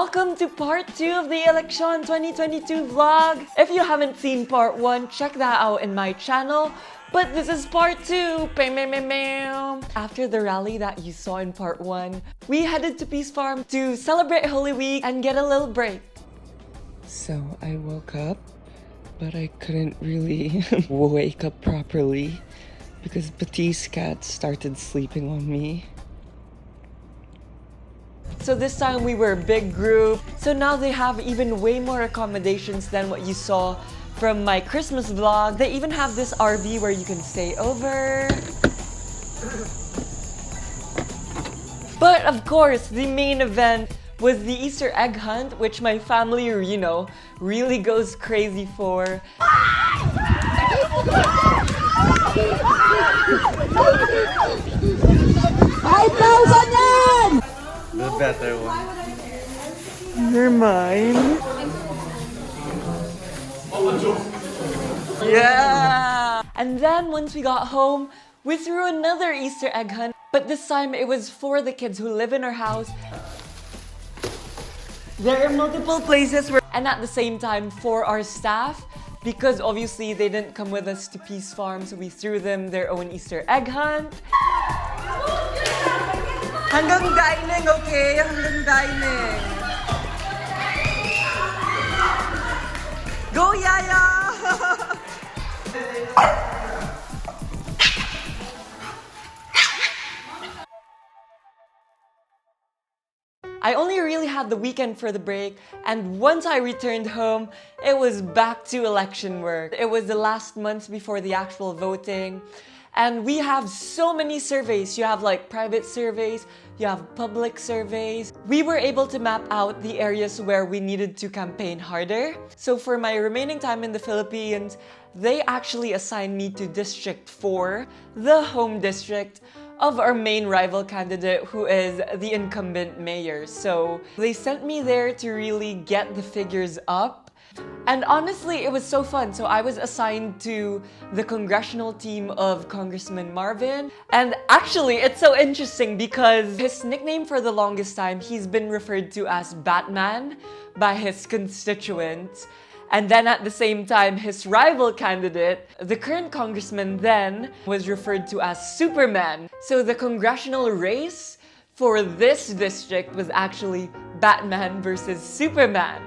Welcome to part 2 of the Eleksyon 2022 vlog. If you haven't seen part 1, check that out in my channel. But this is part 2. After the rally that you saw in part 1, we headed to Peace Farm to celebrate Holy Week and get a little break. So I woke up, but I couldn't really wake up properly because Petite's cat started sleeping on me. So this time we were a big group. So now they have even way more accommodations than what you saw from my Christmas vlog. They even have this RV where you can stay over. But of course, the main event was the Easter egg hunt, which my family, really goes crazy for. 5,000 yan! The better one. You're mine. Yeah! And then once we got home, we threw another Easter egg hunt. But this time it was for the kids who live in our house. There are multiple places where, and at the same time for our staff, because obviously they didn't come with us to Peace Farm, so we threw them their own Easter egg hunt. Hanggang dining, okay? Hanggang dining. Go, Yaya! I only really had the weekend for the break, and once I returned home, it was back to election work. It was the last month before the actual voting, and we have so many surveys. You have like private surveys, you have public surveys. We were able to map out the areas where we needed to campaign harder. So for my remaining time in the Philippines, they actually assigned me to District 4, the home district of our main rival candidate, who is the incumbent mayor. So they sent me there to really get the figures up. And honestly, it was so fun. So I was assigned to the congressional team of Congressman Marvin. And actually, it's so interesting because his nickname for the longest time, he's been referred to as Batman by his constituents. And then at the same time, his rival candidate, the current congressman then, was referred to as Superman. So the congressional race for this district was actually Batman versus Superman.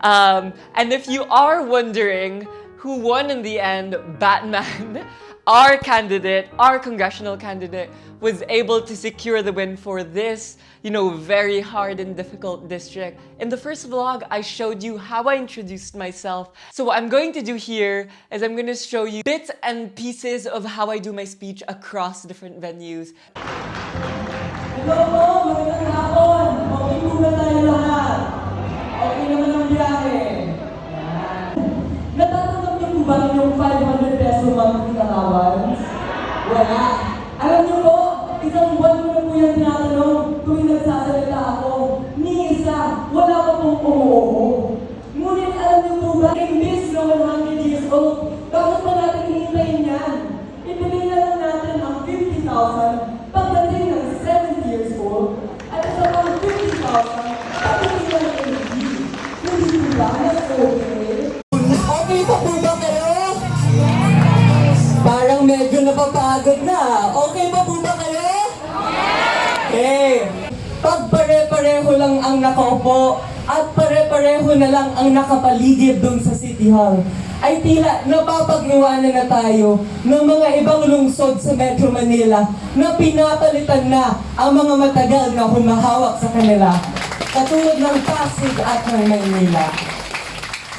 And if you are wondering who won in the end, Batman, our candidate, our congressional candidate, was able to secure the win for this, very hard and difficult district. In the first vlog, I showed you how I introduced myself. So what I'm going to do here is I'm going to show you bits and pieces of how I do my speech across different venues. Hello po! Magandang hapon! Okay muna tayo lahat. Okay naman ang biyahe. Natatanggap niyo po ba yung 500 peso monthly allowance? Wala. Alam niyo po, isang buwan ko na po yan tinatanong tuwing nagsasalita ako. Ni isa, wala pa pong umuuho. Ngunit alam niyo po ba, imbis na 100 years old, bakit pa natin hihintayin yan? Ibigay na lang natin ang 50,000 pagdating ng 70 years old at isa pang 50,000 pagdating ng 80. Hindi po ba? Mas okay? Okay pa po ba kayo? Parang medyo napapagod na. Okay pa po ba kayo? Okay. Pag pare-pareho lang ang nakaupo at pare-pareho na lang ang nakapaligid dun sa City Hall, ay tila napapag-iwanan na tayo ng mga ibang lungsod sa Metro Manila na pinapalitan na ang mga matagal na humahawak sa kanila, katulad ng Pasig at ng Maynila.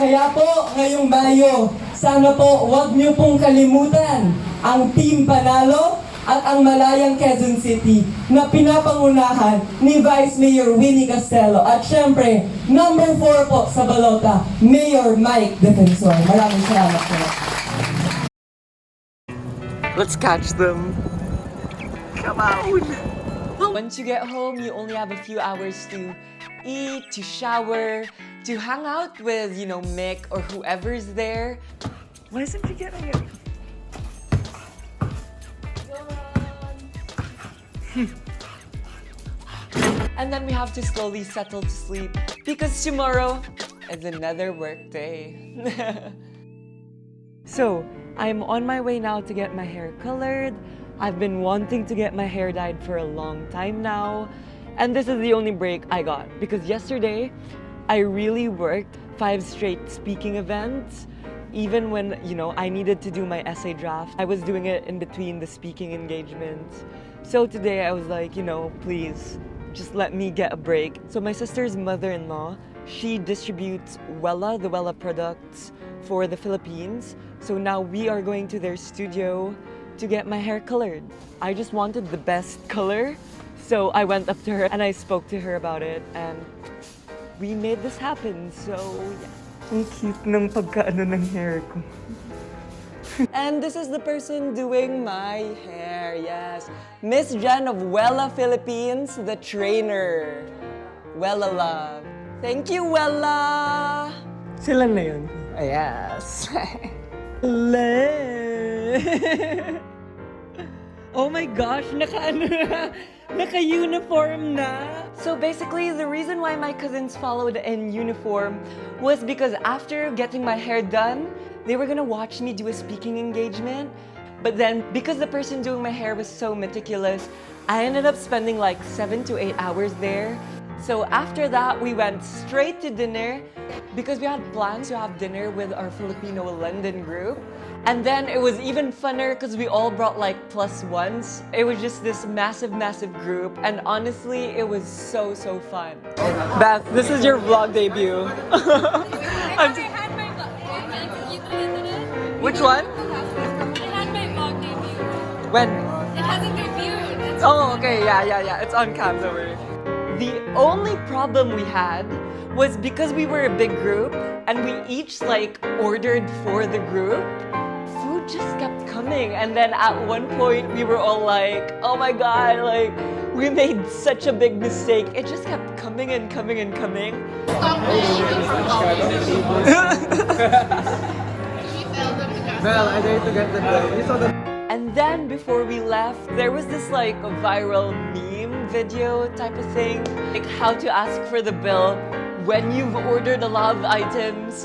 Kaya po, ngayong Mayo, sana po huwag niyo pong kalimutan ang Team Panalo at ang Malayang Quezon City na pinapangunahan ni Vice Mayor Winnie Castelo at syempre, number 4 po sa balota, Mayor Mike Defensor. Maraming salamat po. Let's catch them. Come on! Once you get home, you only have a few hours to eat, to shower, to hang out with, Mick or whoever's there. Why isn't he getting it? And then we have to slowly settle to sleep because tomorrow is another work day. So, I'm on my way now to get my hair colored. I've been wanting to get my hair dyed for a long time now. And this is the only break I got because yesterday I really worked 5 straight speaking events. Even when, I needed to do my essay draft, I was doing it in between the speaking engagements. So today I was like, please, just let me get a break. So my sister's mother-in-law, she distributes the Wella products for the Philippines. So now we are going to their studio to get my hair colored. I just wanted the best color. So I went up to her and I spoke to her about it and we made this happen. So yeah. Ang cute ng pagkaano ng hair ko. And this is the person doing my hair, yes. Miss Jen of Wella Philippines, the trainer. Wella love. Thank you, Wella! Sila na yun. Yes. Oh my gosh, naka-uniform na. So basically, the reason why my cousins followed in uniform was because after getting my hair done, they were gonna watch me do a speaking engagement. But then, because the person doing my hair was so meticulous, I ended up spending like 7 to 8 hours there. So after that, we went straight to dinner because we had plans to have dinner with our Filipino London group. And then it was even funner because we all brought like +1s. It was just this massive, massive group. And honestly, it was so, so fun. Beth, this is your vlog debut. Which one? I had my vlog debut. When? It hasn't debuted. Oh, okay, yeah. It's on cam, don't worry. The only problem we had was because we were a big group and we each ordered for the group, food just kept coming. And then at one point we were all like, oh my god, we made such a big mistake. It just kept coming and coming and coming. Well, I need to get the bill. You saw the And then before we left, there was this a viral meme video type of thing, like how to ask for the bill when you've ordered a lot of items.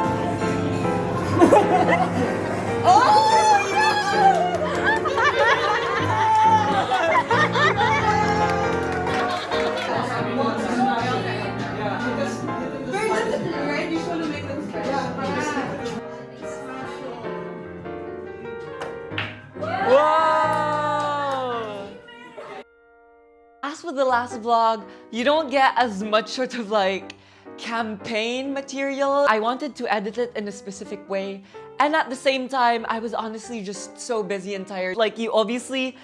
Whoa! As with the last vlog, you don't get as much sort of campaign material. I wanted to edit it in a specific way. And at the same time, I was honestly just so busy and tired. You obviously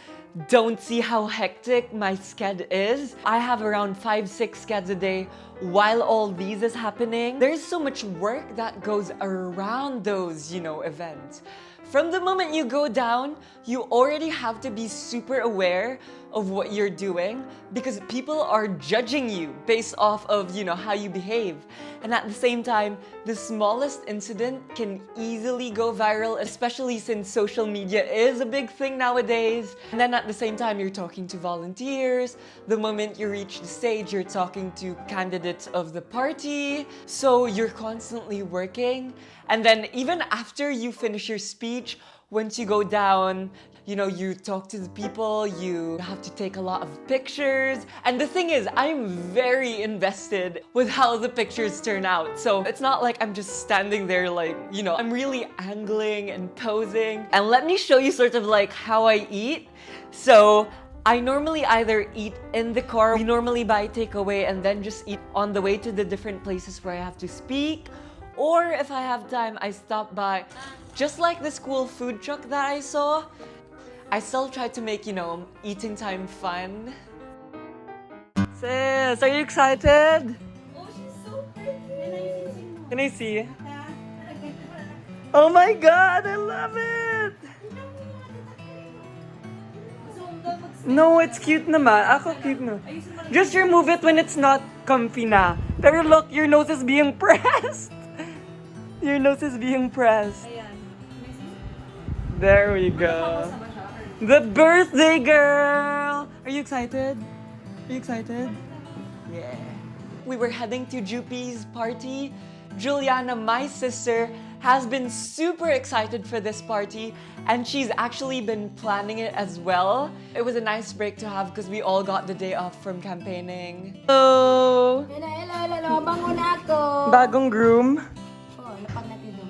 don't see how hectic my sched is. I have around 5-6 sceds a day while all these is happening. There's so much work that goes around those, events. From the moment you go down, you already have to be super aware of what you're doing because people are judging you based off of, how you behave. And at the same time, the smallest incident can easily go viral, especially since social media is a big thing nowadays. And then at the same time, you're talking to volunteers. The moment you reach the stage, you're talking to candidates of the party. So you're constantly working. And then even after you finish your speech, once you go down, you talk to the people, you have to take a lot of pictures. And the thing is, I'm very invested with how the pictures turn out. So it's not like I'm just standing there I'm really angling and posing. And let me show you sort of how I eat. So I normally either eat in the car, we normally buy takeaway and then just eat on the way to the different places where I have to speak. Or if I have time, I stop by. Just like this cool food truck that I saw, I still try to make, eating time fun. Sis, are you excited? Oh, she's so pretty. Can I see? Oh my god, I love it! No, it's cute naman. Ako cute na. Just remove it when it's not comfy na. Pero look, your nose is being pressed. Your nose is being pressed. There we go. The birthday girl! Are you excited? Are you excited? Yeah. we were heading to Jupi's party. Juliana, my sister, has been super excited for this party and she's actually been planning it as well. It was a nice break to have because we all got the day off from campaigning. Hello! Hello. Bango na ako. Bagong groom. Oh, lapag na tito.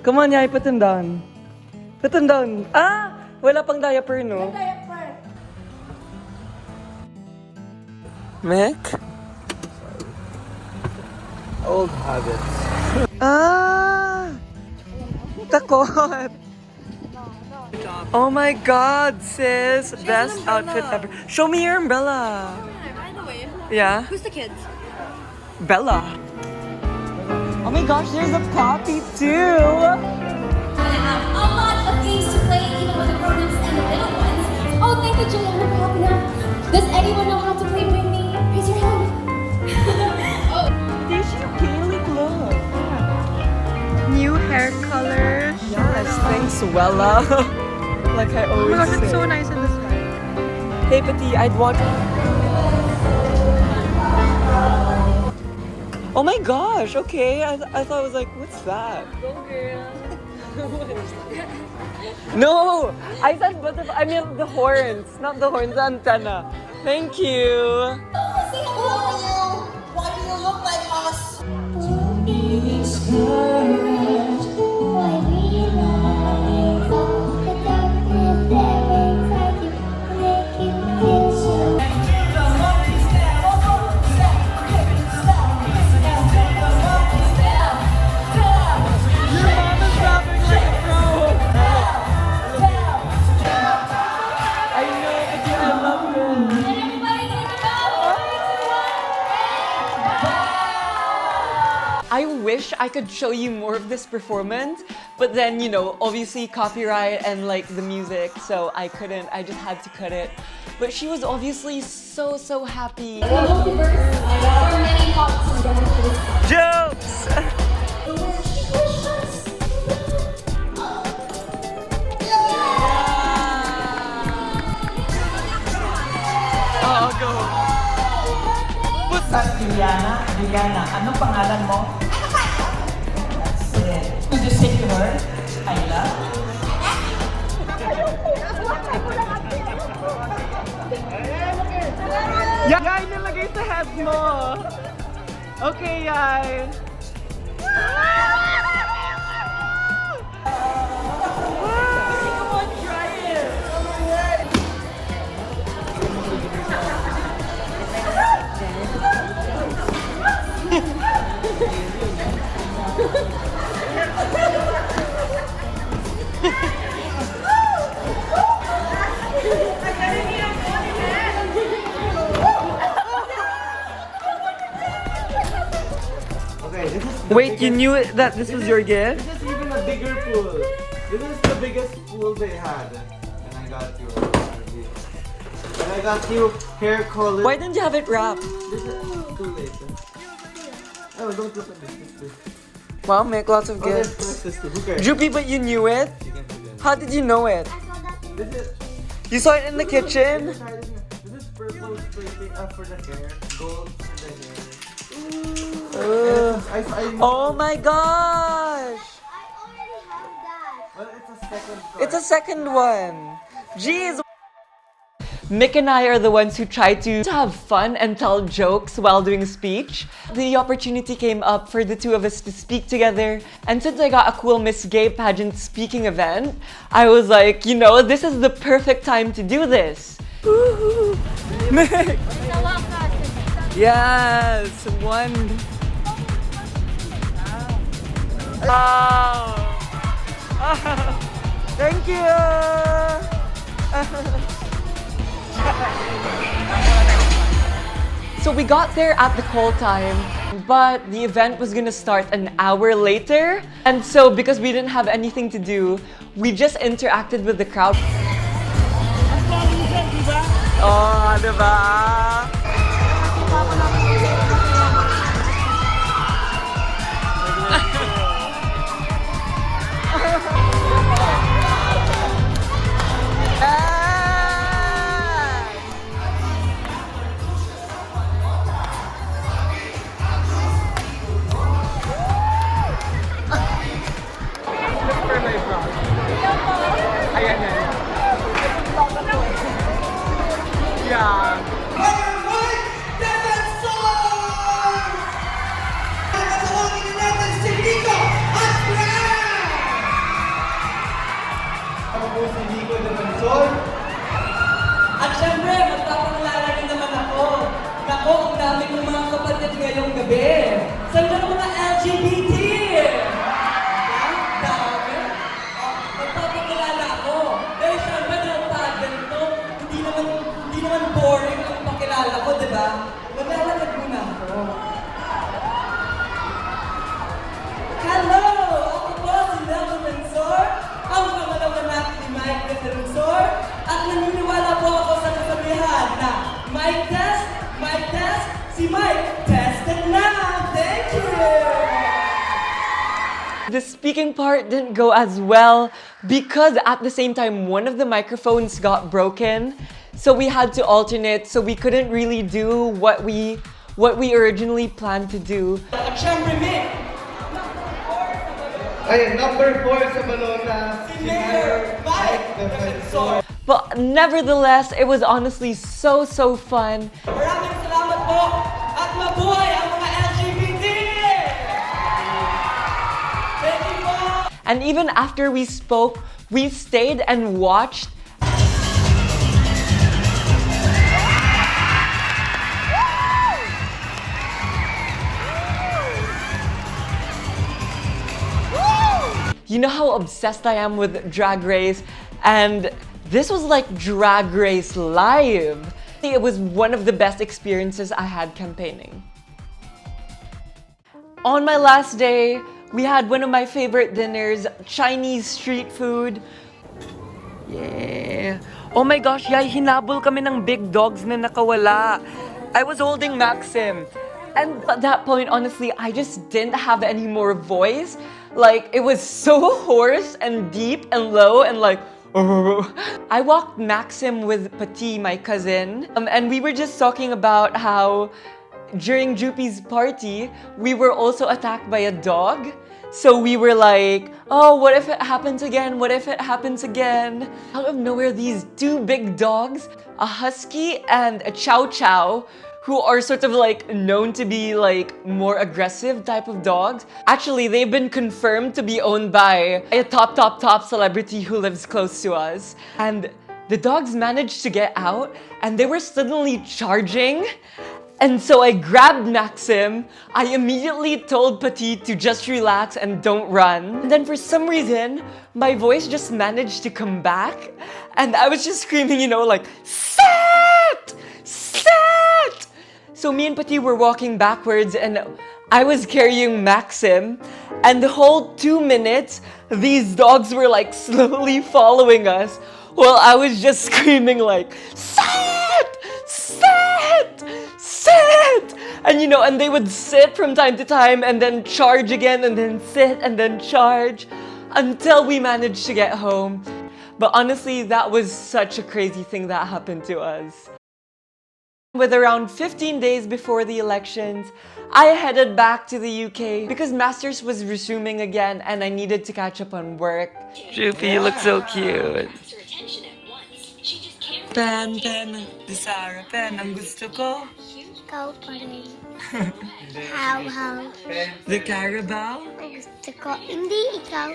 Come on, Yai, put him down. Put him down. Ah! Wala pang diaper, no? Diaper. Mick? Old habits. Ah! Takot! Oh my god, sis! Best outfit ever. Show me your umbrella. By the way, Yeah? who's the kids? Bella. Oh my gosh, there's a poppy too! I have a lot of games to play, even with the grown-ups and the little ones. Oh, thank you, Julia, for helping out. Does anyone know how to play with me? Raise your hand. Oh. Did she really look? New hair color. Yes, thanks, Wella. Like I always say. it's so nice in this light. Hey, Pati, I'd want. Oh my gosh, okay. I thought it was like, what's that? Go girl. No! I said butterfly. I mean the horns, not the horns, the antenna. Thank you. Say hello. Why do you look like us? I know, Pati, I love it. Everybody take it out. I wish I could show you more of this performance, but then, you know, obviously copyright and like the music, so I couldn't, I just had to cut it. But she was obviously so happy. The multiverse, there are many parts to this. Jokes! Oh, go! Juliana, anong pangalan mo? That's it. Could you say to her, I love? Yay, nilagay sa head mo! Okay, Yay! Come on, try it! Okay, this is the Wait, you biggest- knew it, that this was your gift? This is even a bigger pool. This is the biggest pool they had. And I got you a RV. And I got you hair color. Why didn't you have it wrapped? This is too late. Oh, don't look at this. Wow, make lots of Oh, there's gifts. this too. Who cares? Jupi, but you knew it? You can put it. How did you know it? This is You saw it in the kitchen? This is purple spray for the hair, gold for the hair. I Oh my gosh! Well, it's a second card. It's a second one. Jeez. Mick and I are the ones who try to have fun and tell jokes while doing speech. The opportunity came up for the two of us to speak together. And since I got a cool Miss Gay pageant speaking event, I was like, you know, this is the perfect time to do this. Woohoo! Mick! Yes, one. Wow. Thank you. So we got there at the call time, but the event was gonna start an hour later. And so because we didn't have anything to do, we just interacted with the crowd. Oh, diba? ngayong gabi. Saan ka ng mga LGBT? Dami. Magpapakilala ako. Dahil syempre ng pag ganito, hindi naman boring ang pakilala ko, di ba? Maglalakad muna ako. Hello! Ako po si Nelson Tensor, ang pangalawang anak ni Mike Tensor, at naniniwala po ako sa kasabihan na Mike test, si Mike tested na! Thank you! The speaking part didn't go as well because at the same time one of the microphones got broken. So we had to alternate, so we couldn't really do what we originally planned to do. At syempre, Mick, Ay, number 4 sa balona. si Mayor Mike Tensor. But nevertheless, it was honestly so fun. Maraming salamat po at mabuhay ang mga LGBT! Thank you po! And even after we spoke, we stayed and watched. You know how obsessed I am with Drag Race, and this was like Drag Race live. It was one of the best experiences I had campaigning. On my last day, we had one of my favorite dinners, Chinese street food. Yeah. Oh my gosh, yay, hinabol kami ng big dogs na nakawala. I was holding Maxim. And at that point, honestly, I just didn't have any more voice. Like, it was so hoarse and deep and low and like, I walked Maxim with Pati, my cousin, and we were just talking about how during Jupi's party, we were also attacked by a dog. So we were like, oh, what if it happens again? What if it happens again? Out of nowhere, these two big dogs, a husky and a chow chow, who are sort of like known to be like more aggressive type of dogs. Actually, they've been confirmed to be owned by a top celebrity who lives close to us. And the dogs managed to get out and they were suddenly charging. And so I grabbed Maxim. I immediately told Pati to just relax and don't run. And then for some reason, my voice just managed to come back. And I was just screaming, you know, like, Set! Set! So me and Pati were walking backwards and I was carrying Maxim. And the whole 2 minutes, these dogs were like slowly following us while I was just screaming like, Set! Set! Sit! And you know, and they would sit from time to time and then charge again and then sit and then charge until we managed to get home. But honestly, that was such a crazy thing that happened to us. With around 15 days before the elections, I headed back to the UK because Masters was resuming again and I needed to catch up on work. Droopy, you look so cute. Pen, the Sarah pen, ang gusto ko. Ikaw pa rin. How? The Carabao? Ang gusto ko. Hindi ikaw.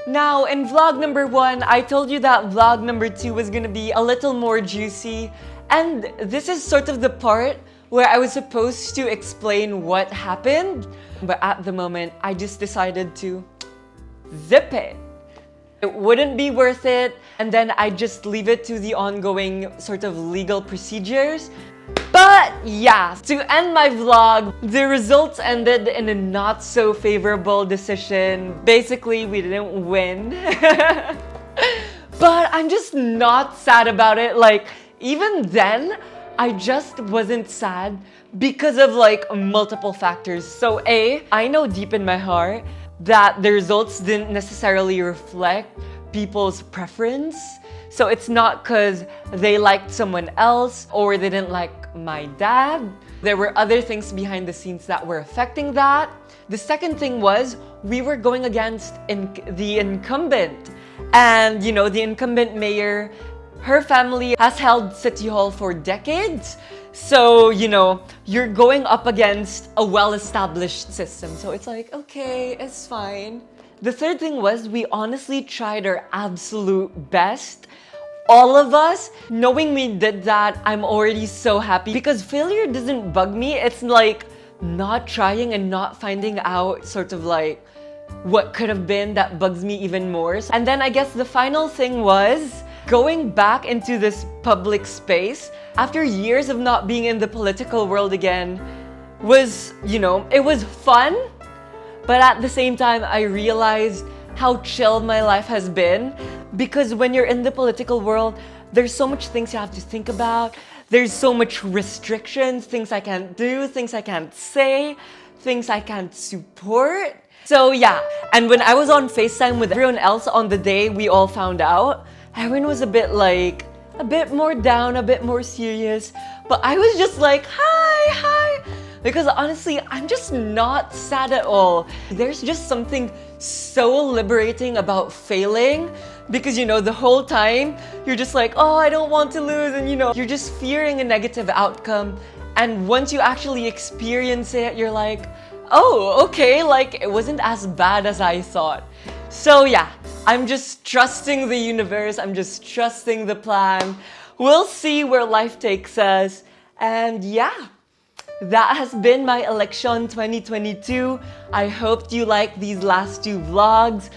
Now, in vlog number 1, I told you that vlog number 2 was gonna be a little more juicy. And this is sort of the part where I was supposed to explain what happened. But at the moment, I just decided to zip it. It wouldn't be worth it. And then I just leave it to the ongoing sort of legal procedures. But yeah, to end my vlog, the results ended in a not so favorable decision. Basically, we didn't win. But I'm just not sad about it. Like, even then, I just wasn't sad because of like multiple factors. So A, I know deep in my heart that the results didn't necessarily reflect people's preference. So it's not because they liked someone else or they didn't like my dad. There were other things behind the scenes that were affecting that. The second thing was we were going against the incumbent. And, you know, the incumbent mayor Her family has held City Hall for decades. So, you know, you're going up against a well-established system. So it's like, okay, it's fine. The third thing was we honestly tried our absolute best. All of us, knowing we did that, I'm already so happy because failure doesn't bug me. It's like not trying and not finding out sort of like what could have been that bugs me even more. And then I guess the final thing was going back into this public space after years of not being in the political world again was, you know, it was fun. But at the same time, I realized how chill my life has been because when you're in the political world, there's so much things you have to think about. There's so much restrictions, things I can't do, things I can't say, things I can't support. So yeah, and when I was on FaceTime with everyone else on the day we all found out, everyone was a bit more down, a bit more serious. But I was just like, hi. Because honestly, I'm just not sad at all. There's just something so liberating about failing because, you know, the whole time you're just like, oh, I don't want to lose. And, you know, you're just fearing a negative outcome. And once you actually experience it, you're like, oh, okay, like it wasn't as bad as I thought. So yeah, I'm just trusting the universe. I'm just trusting the plan. We'll see where life takes us. And yeah. That has been my Eleksyon 2022. I hope you liked these last two vlogs.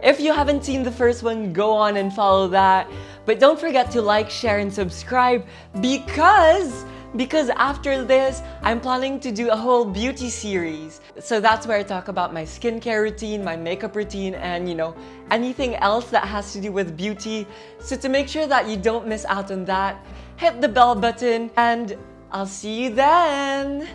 If you haven't seen the first one, go on and follow that. But don't forget to like, share, and subscribe because after this, I'm planning to do a whole beauty series. So that's where I talk about my skincare routine, my makeup routine, and you know, anything else that has to do with beauty. So to make sure that you don't miss out on that, hit the bell button and I'll see you then!